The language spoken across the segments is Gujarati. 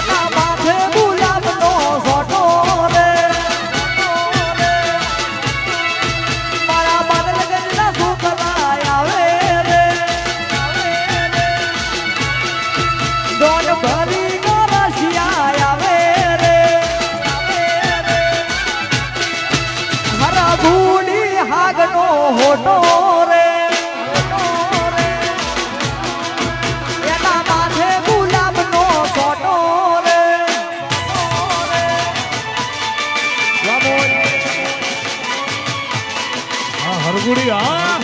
એના માથે ગુલાબનો સોટો રે મારા બાદલ ગંજના છોકરા આવે રે ડોલ ભરી રશિયા આવે રે હરા બુડી હાગનો હોટો રે એના માથે ગુલાબનો સોટો રે હા હરગુડી હા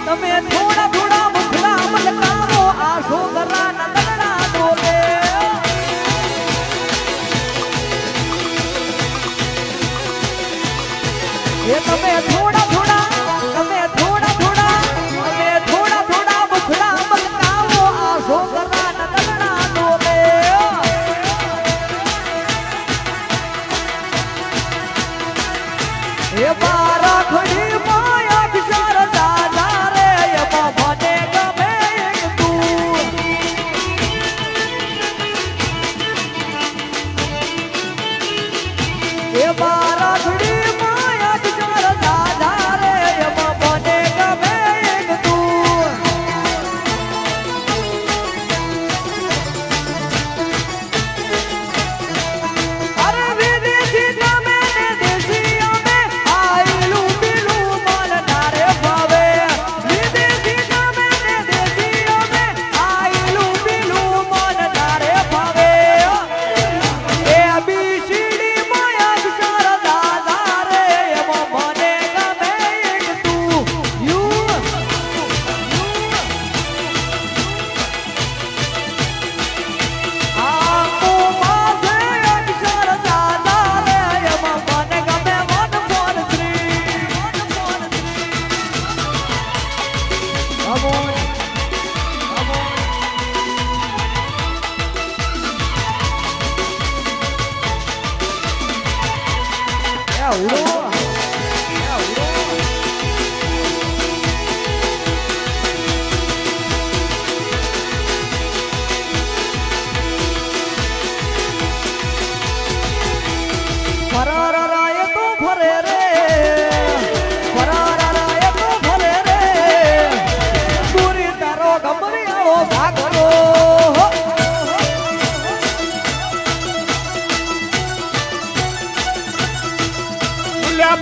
તમે થોડા થોડા મુખડા મલકાવો આ છોકરા નંદના ડોલે એ તમે થોડા થોડા મુખડા મલકાવો આ છોકરા નંદના ડોલે એ મારા ખડી માયા વિચાર દાદા રે એમાં મને ગમે એક તું એ મારા ખડી માયા વિચાર દાદા રે એમાં મને ગમે એક તું અરે વિદેશી ગમે ને દેશી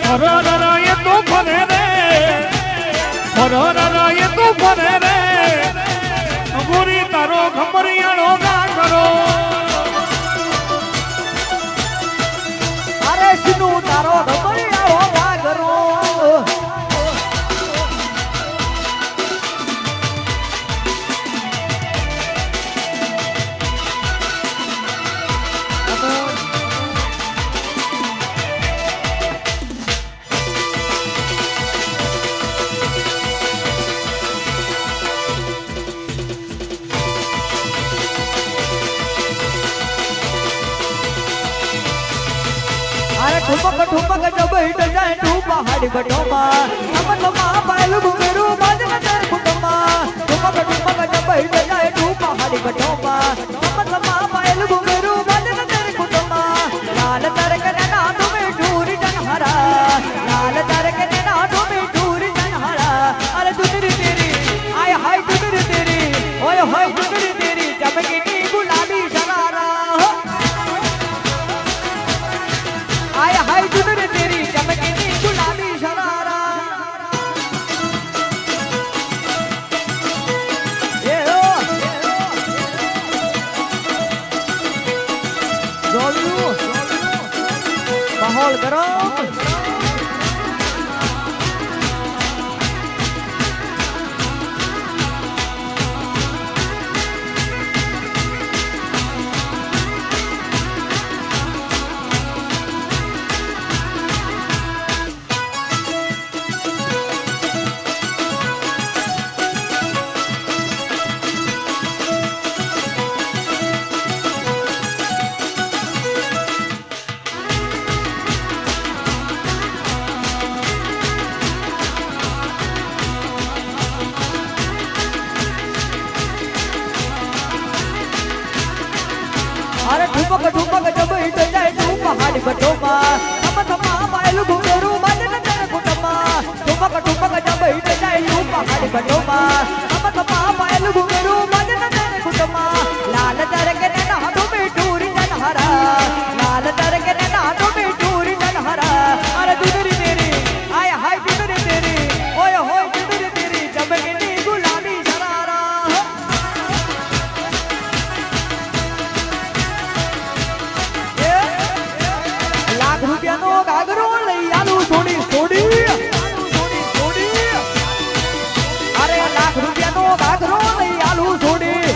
ફરરાય તો ફરે રે ફરરાય તો ફરે રે ગુરી તારો ખમરિયાળો ના કરો અરે શિનુ તારો ખમરિયાળો ના કરો ठुमक ठुमक जब हिट जाए तू पहाड़ी बटोमा समझ मा पायल बुमेरू बाजन तेरे कुटुंबा ठुमक ठुमक जब हिट जाए तू पहाड़ी बटोमा समझ मा पायल बुमेरू बाजन तेरे कुटुंबा लाल तरक ने नाटो में ढूरी जनहरा लाल तरक ने नाटो में ढूरी जनहरा अरे दुदरी तेरी आय हाय दुदरी तेरी ओए होय दुदरी तेरी चमकीनी गुलाबी शरारा आय हाय दुदरी तेरी चमकीनी गुलाबी शरारा ये हो जोलू माहौल गरम ઠુમક ઠુમક જબઈ જાય તું પહાડી બટોમાં થમ થમા પાયલું ઘુંઘરું બાજે ને તારે કુટુંબમાં ઠુમક ઠુમક જબઈ જાય તું પહાડી બટોમાં થમ થમા પાયલું ઘુંઘરું બાજે ને તારે કુટુંબમાં લાલ તરકે ને હાથો મીઠુરી જનહરા લાલ તરકે ને હાથો મીઠુરી જનહરા અરે દુદરી તેરી આય હાય દુદરી તેરી ઓય હોય દુદરી તેરી ચમકની ગુલાબી શરારા લાખ રૂપિયાનો ગાગરો લઈ આલું થોડી થોડી અરે લાખ રૂપિયાનો ગાગરો લઈ આલું થોડી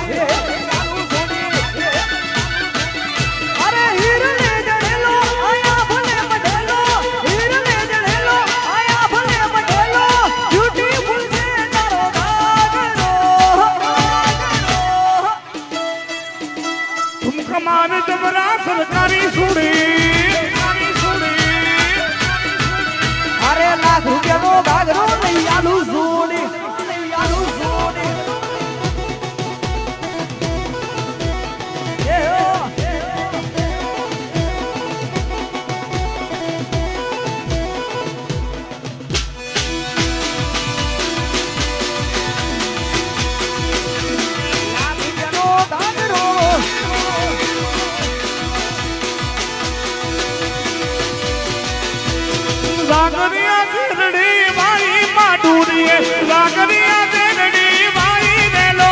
અરે હીર લે જડેલો આયા ભલે મઢેલો હીર લે જડેલો આયા ભલે મઢેલો બ્યુટીફુલ છે તારો ગાગરો तुम कमान जबरा सरकारी सुड़ी અરે લાખ રૂપિયાનો ગાગરો લઈ આલું થોડી लागरिया तेरड़ी माई माडूरिए लागरिया तेरड़ी माई रे लो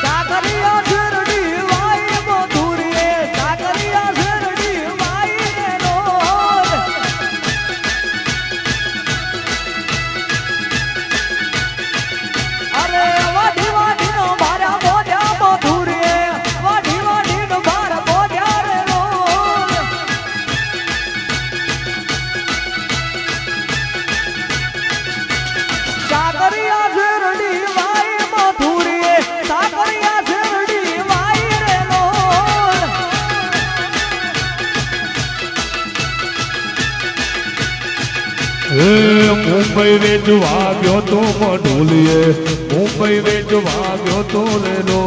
સાગરિયા શેરડી વાઈ મધુરીએ સાગરિયા શેરડી વાઈ નેલો અરે વાડી વાડી નો મારા બોધ્યા મધુરીએ વાડી વાડી નો મારા બોધ્યા રે લો સાગરિયા શેરડી વાઈ મધુરીએ સાગરિયા શેરડી વાઈ રે લો मुंबई रे जुआ गयो तो मडोलिए मुंबई रे जुआ गयो तो रे लो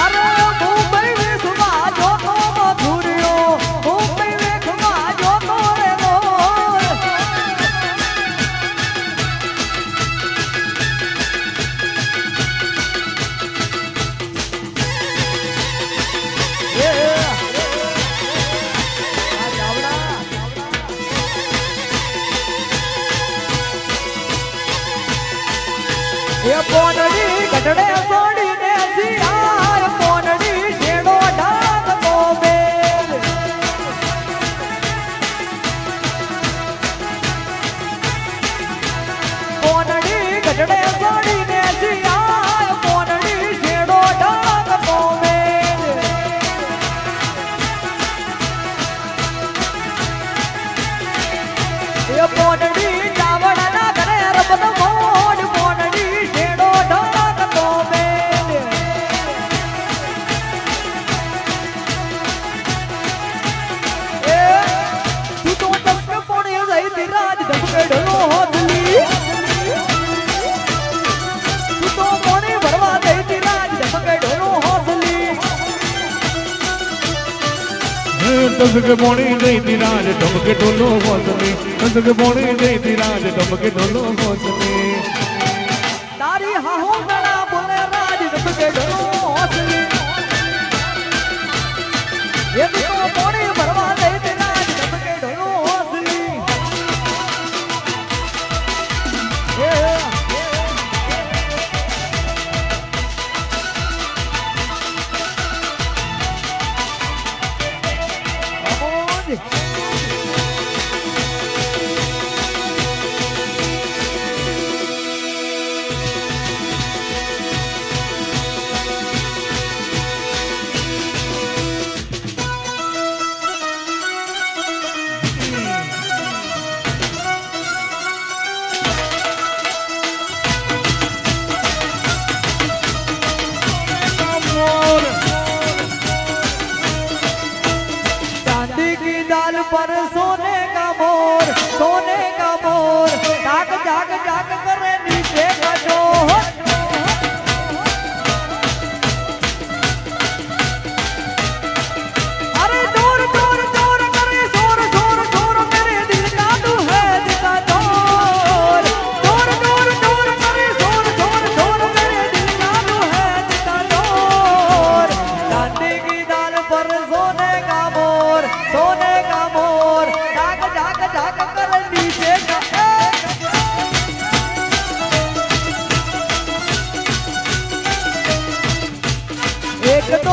અરે મુંબઈ વેખવા જોતો મધુરિયો મુંબઈ વેખવા જોતો રે મોર એ પોનડી ગઢડે સોડીને સિયાર પોનડી શેડો ઢાક કોબેલ પોનડી ગઢડે સોડીને સિયાર પોનડી શેડો ઢાક કોબેલ એ પોનડી ચાવડના ઘરે રબત મોડ પોનડી શેડો ઢાક કોબેલ એ તું તો ટપકે પોણી જઈ તી રાજ ઢબકેડનો હોદલી તું તો પોણી ભરવા જઈ તી રાજ ઢબકેડનો હોદલી दस के मोणी गई थी राज टमके डोलो मौसमी दस के मोणी गई थी राज टमके डोलो मौसमी તારી હાહો ગણા બોલે રાજ ઢબકેડનો હોદલી એ તું તો પોણી ભરવા જઈ તી રાજ ઢબકેડનો હોદલી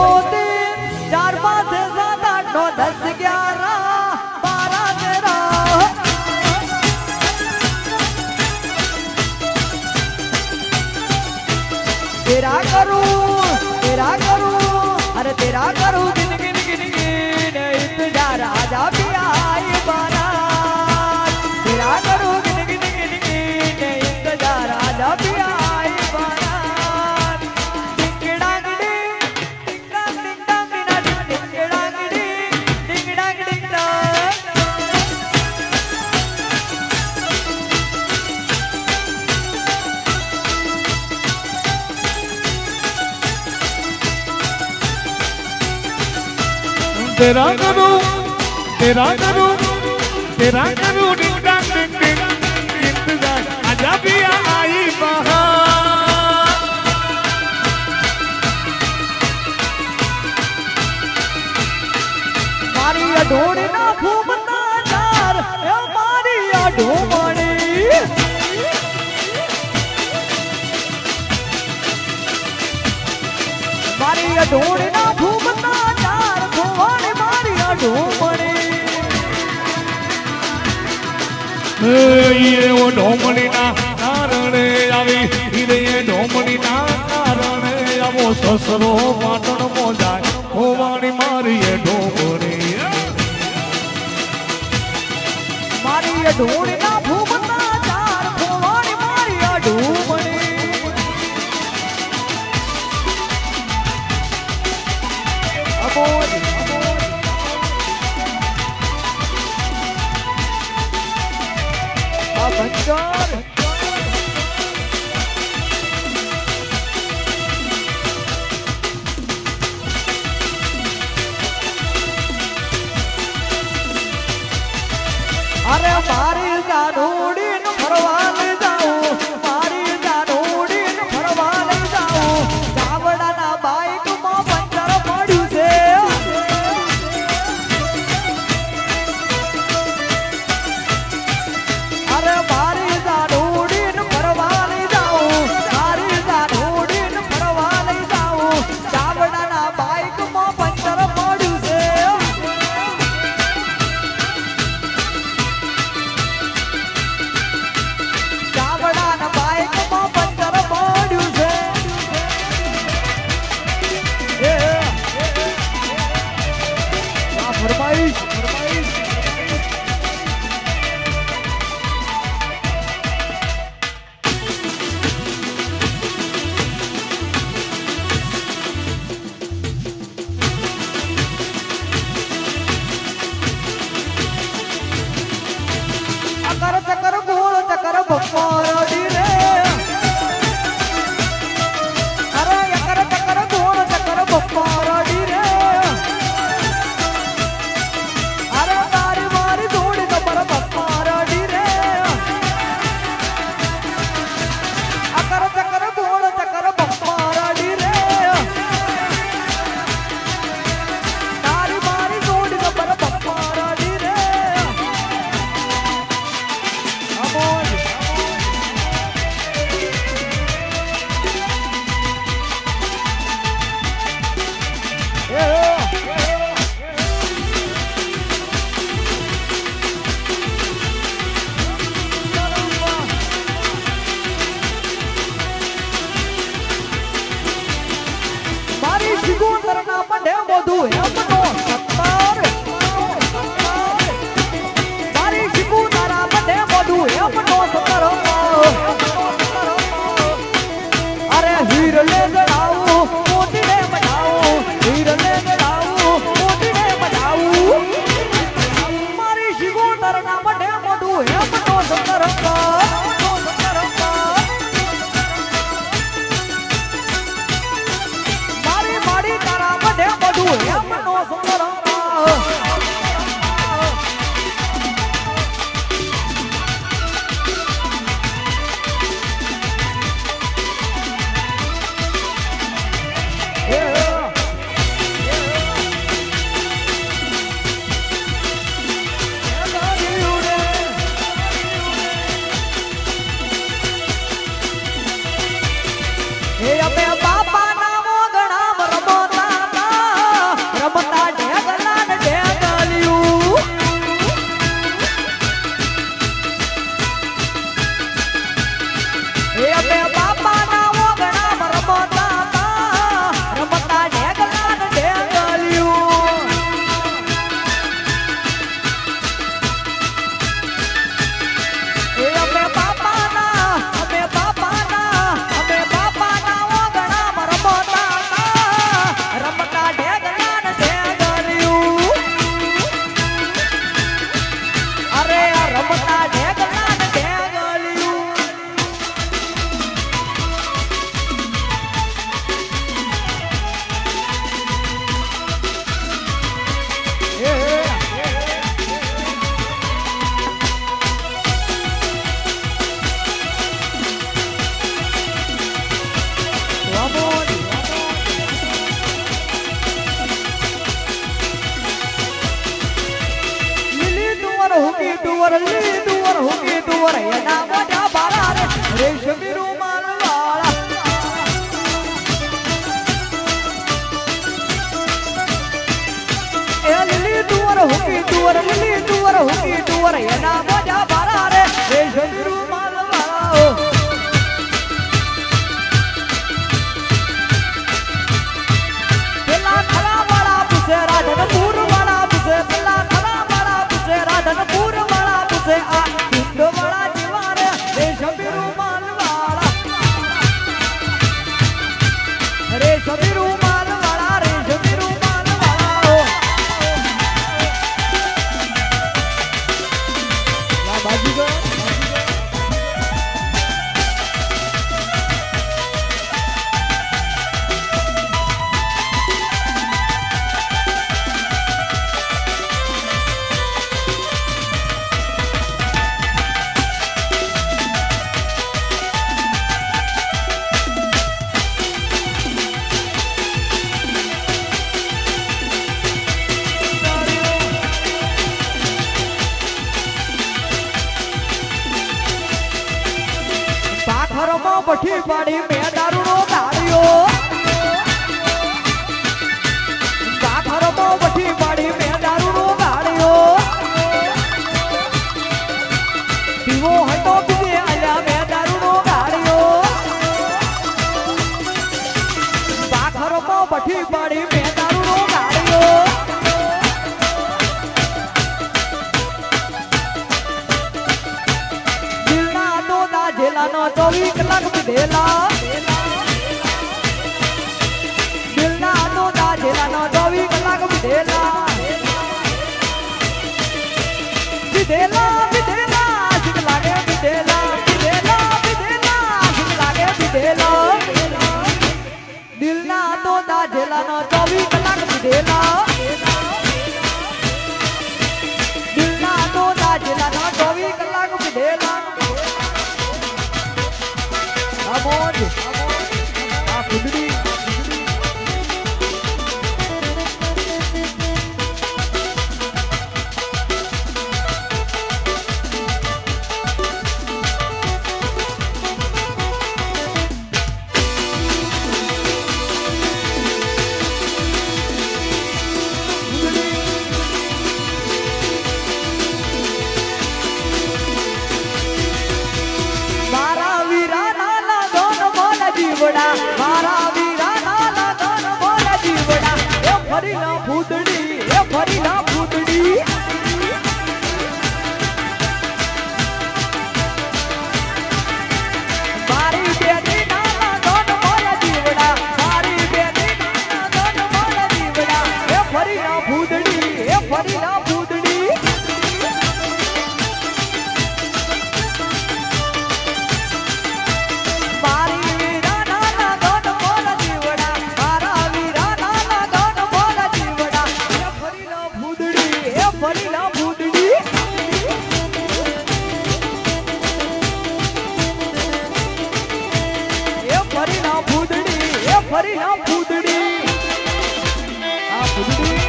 મોતી 4 5 6 7 8 9 10 11 12 13 तेरा करूं अरे तेरा करूं गिन गिन गिन गिन इंतजार आजा पिया आई बारात तेरा करूं गिन गिन गिन गिन इंतजार आजा पिया आई बारात डिंग डांग डिंग डिंग डांग डिंग डांग डिंग डांग डिंग डांग डिंग डांग तेरा करूं डिंग डांग डिंग डिंग इंतजार आजा पिया आई बहार मारी अडोड़ी ना घूमता चार ए मारी अडोमणी मारी अडोड़ी ना घूमता चार घुमाने मारी अडोमणी ये वो ढोमणी ना नारणे आवी हीरे ढोमणी ना नारणे आवो ससरो पाटण मोजाय होवाणी मारी ये ढोमणी मारी अडोड़ी ना घूमता चार घुमाने मारी अडोमणी अबोध बंजर अरे मारी जानूड़ी न फरवाल जाऊं मारी जानूड़ी न फरवाल जाऊं चावड़ा ना बाइक में पंचर पड़્યું છે अरे मारी जानूड़ी न फरवाल जाऊं मारी जानूड़ी न फरवाल जाऊं चावड़ा ना बाइक में पंचर पड़્યું છે ચાવડાના બાઈકમાં પંચર પડ્યું છે આ ફરમાઈશ અકર ચકર ગોળ ચકર બપોરડી રે અરે અકર ચકર ગોળ ચકર બપોરડી રે અરે મારી મારી જોડી કબર બપોરડી રે અકર ચકર ગોળ ચકર બપોરડી રે મારી મારી જોડી કબર બપોરડી રે અમોજ મારી શિગોતરના મંડે મોઢું એમનો સત્તર મારી શિગોતરના મંડે મોઢું એમનો સત્તર અરે હીરલે જડાવું મોતીને મઢાવું હીરલે જડાવું મોતીને મઢાવું મારી શિગોતરના મંડે મોઢું એમનો સત્તર મારી માડી તારા મંડે મોઢું એમનો તુવર લી તુવર હુકી તુવર એના મોઢા બારા રે રેશમી રૂમાલ વાળા એ લીલી તુવર હુકી તુવર એના મોઢા બારા રે રેશમી રૂમાલ વાળા રાધનપુર વાળા પૂછે પેલા ખરા વાળા પૂછે રાધનપુર વાળા પૂછે આ હિન્દ વાળા જીવા રે રેશમી રૂમાલ વાળા રેશમી રૂમાલ વાળા રેશમી રૂમાલ વાળા બાજી ગયો પઠી પાડી મેં દારૂનો ગાળ્યો સાખરમો પઠી પાડી મેં દારૂનો ગાળ્યો પીવો હતો પીવે અલ્યા મેં દારૂનો ગાળ્યો સાખરમો પઠી પાડી મેં દારૂનો ગાળ્યો દિલના તો દાજેલાનો 24 કલાક પીધેલા દિલના તો દાજેલાનો 24 કલાક પીધેલા પીધેલા પીધેલા સિક લાગે પીધેલા પીધેલા પીધેલા સિક લાગે પીધેલા દિલના તો દાજેલાનો 24 કલાક પીધેલા દિલના તો દાજેલાનો 24 કલાક પીધેલા મોજ આ કુદડી મારા વીરા નાના ધન બોલા જીવડા એ ફરી ના ફૂદડી એ ફરી ના ફૂદડી મારી બેટી નાના ધન બોલા જીવડા મારી બેટી નાના ધન બોલા જીવડા એ ફરી ના ફૂદડી એ ફરી ના ફૂદડી ફરી ના ફૂદડી આ ફૂદડી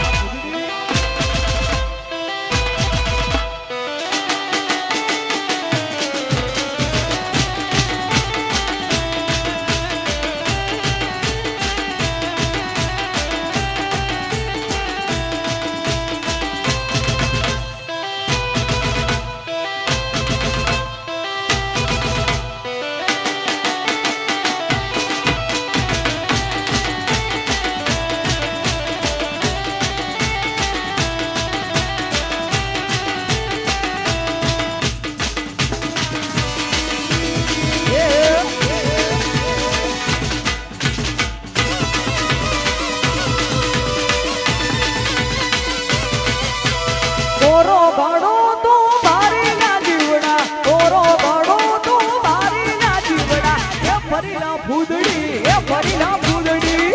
ઓરો ઘણો તો મારી ના જીવડા ઓરો ઘણો તો મારી ના જીવડા એ ફરી ના ફૂદડી એ ફરી ના ફૂદડી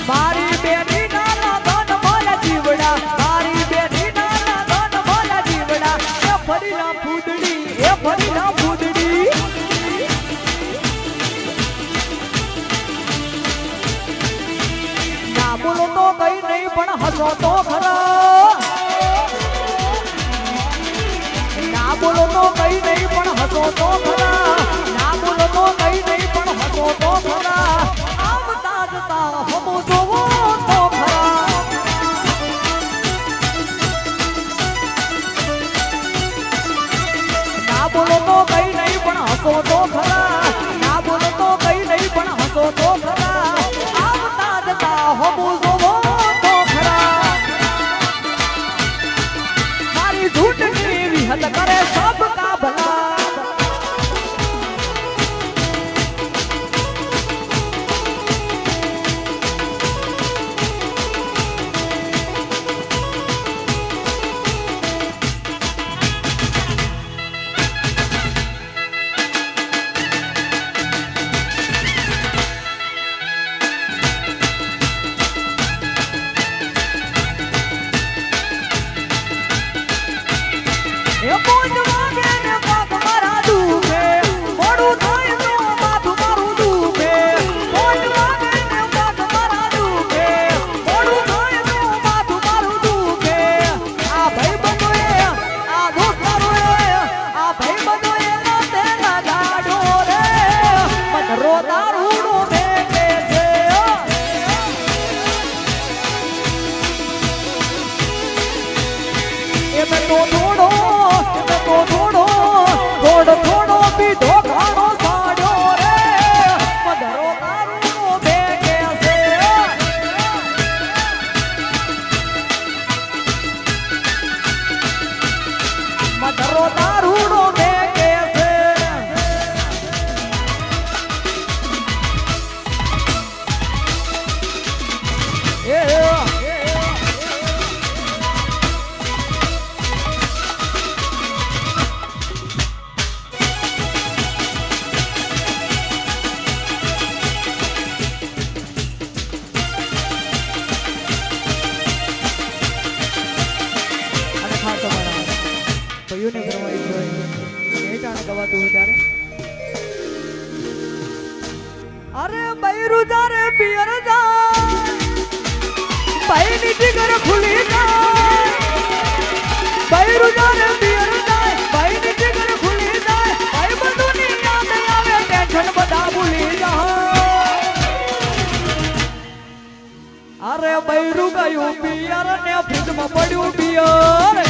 મારી બેટી નાના ધન બોલા જીવડા મારી બેટી નાના ધન બોલા જીવડા એ ફરી ના ફૂદડી એ ફરી ના ફૂદડી બોલો તો કઈ પણ હસો તો ખરા ના બોલો તો કઈ નહીં પણ હસો તો ખરા ના બોલો તો કઈ નહીં પણ હસો તો ખરા આવતા જતા હમો જોવો તો ખરા ના બોલો તો કઈ નહીં પણ હસો તો ખરા ના બોલો તો કઈ નહીં પણ હસો તો ખરા આવતા જતા હમો જોવો તો ખરા મારી ઝૂંટની વિહત કરે સબ કા ભલા એ મોજ વાગે ને પાક મારા દુખે મોડું થાય તો માથું મારું દુખે મોજ વાગે ને પાક મારા દુખે મોડું થાય તો માથું મારું દુખે આ ભાઈ બંધોએ આ દોસ્તારોએ આ ભાઈ બંધોએ ના તેના ગાડો રે મધરો દારૂડો મેકે છે એ મેં તો થોડો થોડો પીધો ઘણો સાડ્યો રે મધરો દારૂનો બેગે છે મધરો દારૂનો બેગે છે ને ફરમાઈશ હોય એ જાણે ગવાતું હોય ત્યારે અરે બૈરું જારે પિયર જાય ભાઈ ની જીગર ખુલી જાય બૈરું જારે પિયર જાય ભાઈ ની જીગર ખુલી જાય ભાઈ બધું ની યાદ આવે ટેન્શન બધા ભૂલી જાય અરે બૈરું ગયું પિયર ને ફ્રીજમાં પડ્યું પિયર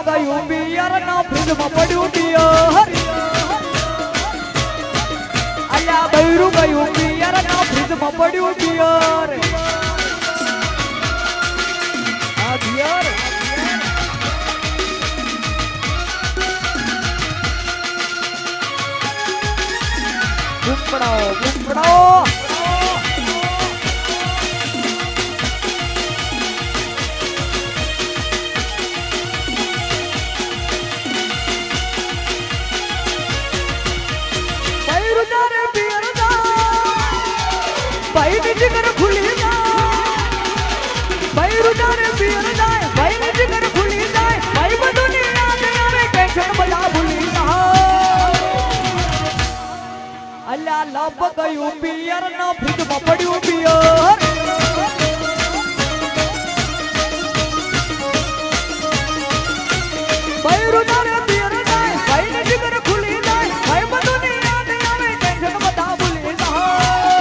ગયું પિયર ના ફ્રીજમાં પડ્યું પિયર અલ્યા બૈરું ગયું પિયર ના ફ્રીજમાં પડ્યું પિયર આ પિયર ગુંપડાઓ ભાઈ ની જીગર ખુલી જાય બૈરું જારે પિયર જાય ભાઈ ની જીગર ખુલી જાય ભાઈ બધું ની યાદ આવે ટેન્શન બધા ભૂલી જાય અલ્યા લપ ગયું પિયર ના ફ્રીજમાં પડ્યું પિયર બૈરું જારે પિયર જાય ભાઈ ની જીગર ખુલી જાય ભાઈ બધું ની યાદ આવે ટેન્શન બધા ભૂલી જાય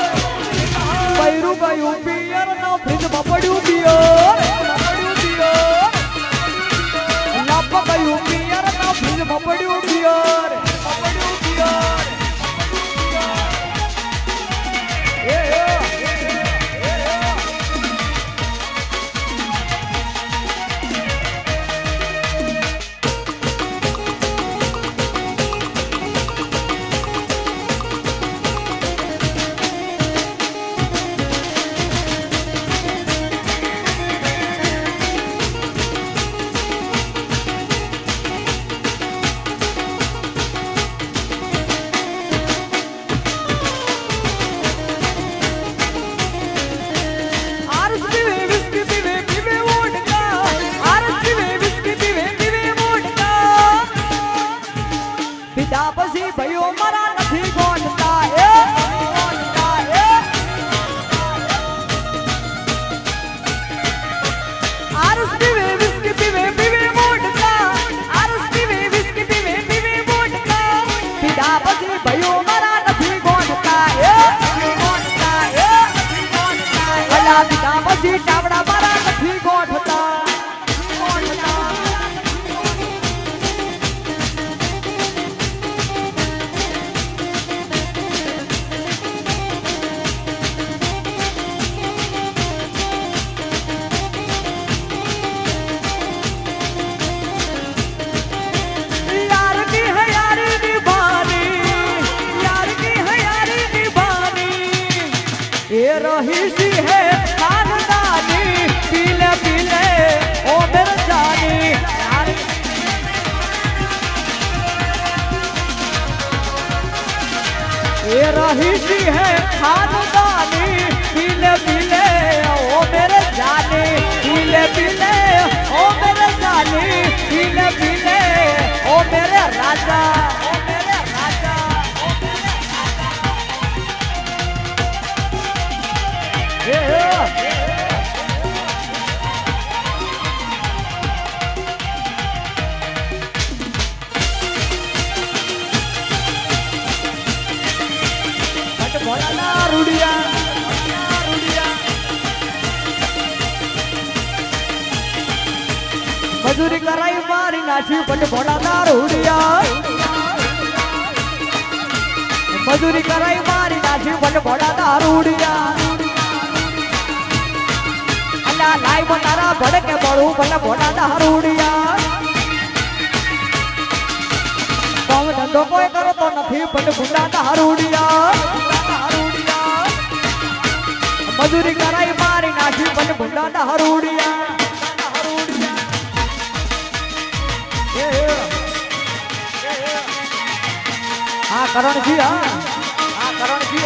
બૈરું ગયું પિયર ના ફ્રીજમાં પડ્યું પિયર લપ ગયું પિયર ના ફ્રીજમાં પડ્યું પિયર ભાઈઓ મારા નથી ગોઠતા એ ગોઠતા એ આરસ પીવે વિસ્કી પીવે પીવે મોટકા આરસ પીવે વિસ્કી પીવે પીવે મોટકા પીધા પછી ભાઈઓ મારા નથી ગોઠતા એ ગોઠતા એ ગોઠતા અલા પીધા પછી ચાવડા મારા નથી ગોઠતા ગોઠતા ये रही सी है खानदानी पीले पीले ओ मेरे जानी यार ये रही सी है खानदानी पीले पीले ओ मेरे जानी पीले पीले ओ मेरे जानी पीले पीले ओ मेरे राजा ओ मेरे राजा મજૂરી કરાઈ મારી નાસી પટ ભોળા દારૂડિયા મજૂરી કરાઈ મારી નાસી પટ ભોળા દારૂડિયા અલા લાઈ તારા ભડકે પડું પટ ભોળા દારૂડિયા કામ ધંધો કોઈ કરતો નથી પટ ભૂંડા દારૂડિયા મજૂરી કરાઈ મારી નાસી પટ ભૂંડા દારૂડિયા हाँ करण जी हाँ करण जी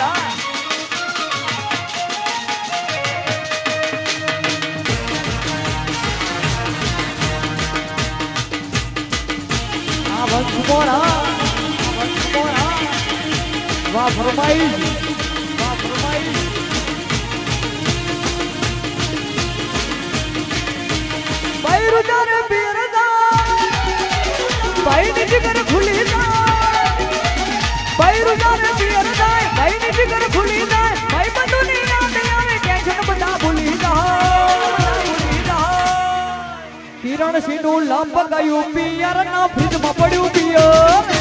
हाँ वंश कुमार वाह फरमाई भाई रुजा रे पीरदा भाई ने जिगर खुली दा भाई रुजा रे पियर जाए भाई ने जिगर खुली जाए भाई बंदुनी याद आवे टेंशन बता भूली जा किरण सिंधु लंब गयो पियर ना फ्रिज में पड्યું पियर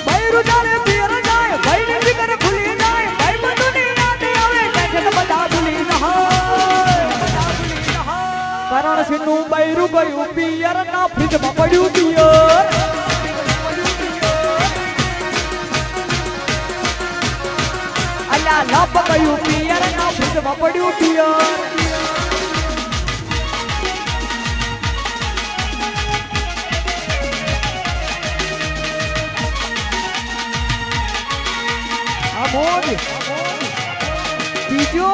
भाई रुजा रे पियर जाए भाई ने जिगर खुली जाए भाई बंदुनी याद आवे टेंशन बता भूली जा करण सिंधु बैरू गયું પિયર ના ફ્રીજમાં પડ્યું પિયર અલ્યા લપ ગયું પિયર ના ફ્રીજમાં પડ્યું પિયર આ મોજ બીજો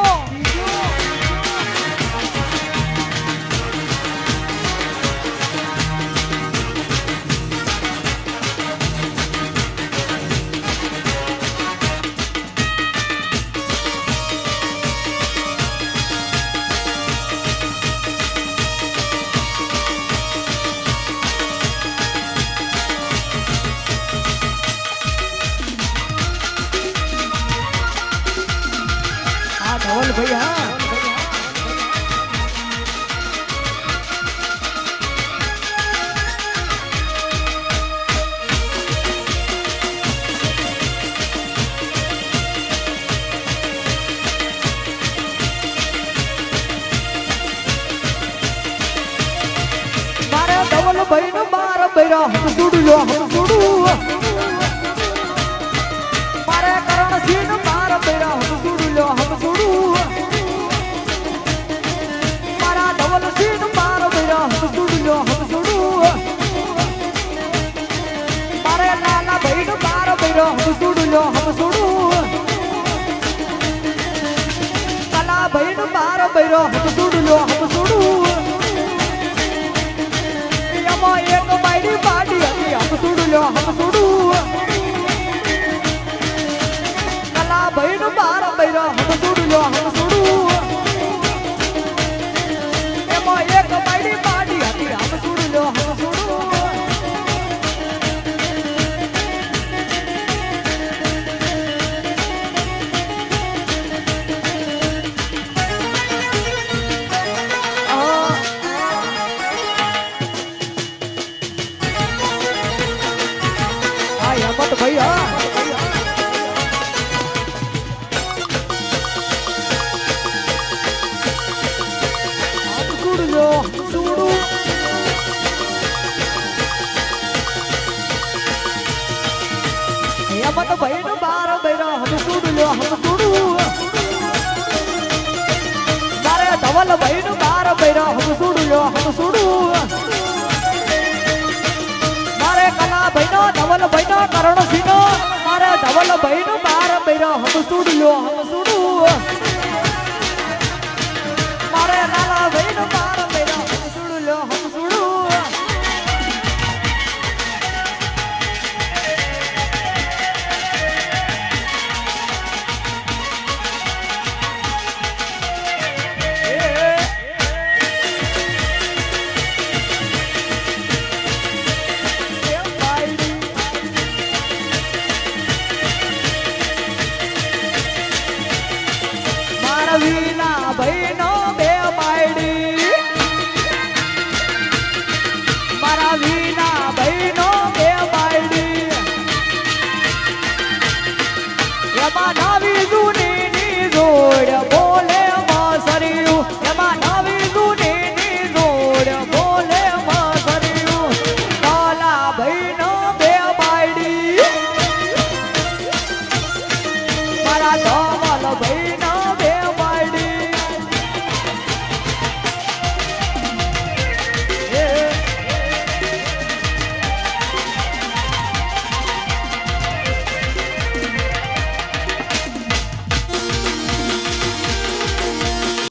धवल भैया मारे धवल भाई नो बार बैरा हम सुडू मारे करण सिंह बार बैरा हम सुडू हम सुडू मारा धवल सिंह बार बैरा हम सुडू मारे लाला भाई नो बार बैरा हम सुडू कला भाई नो बार बैरा हम सुडू લ્યો હમ સુડું કલા ભાઈ નું બાર બૈરો હમ સુડું લ્યો હમ સુડું એમાં એક બાયડી પાડી હતી હમ સુડું લ્યો હમ સુડું મત ભાઈ હા સુડું લો સુડું મત ભાઈ નું બાર બૈરા હમ સુડું લો હમ સુડું મારે ધવલ ભાઈ નું બાર બૈરા હમ સુડું લો હમ સુડું મારે કલા ભાઈ નો ધવલ ભાઈ નો કરણ સિંહ મારે ધવલ ભાઈ નું બાર બૈરા હમ સુડું લો હમ સુડું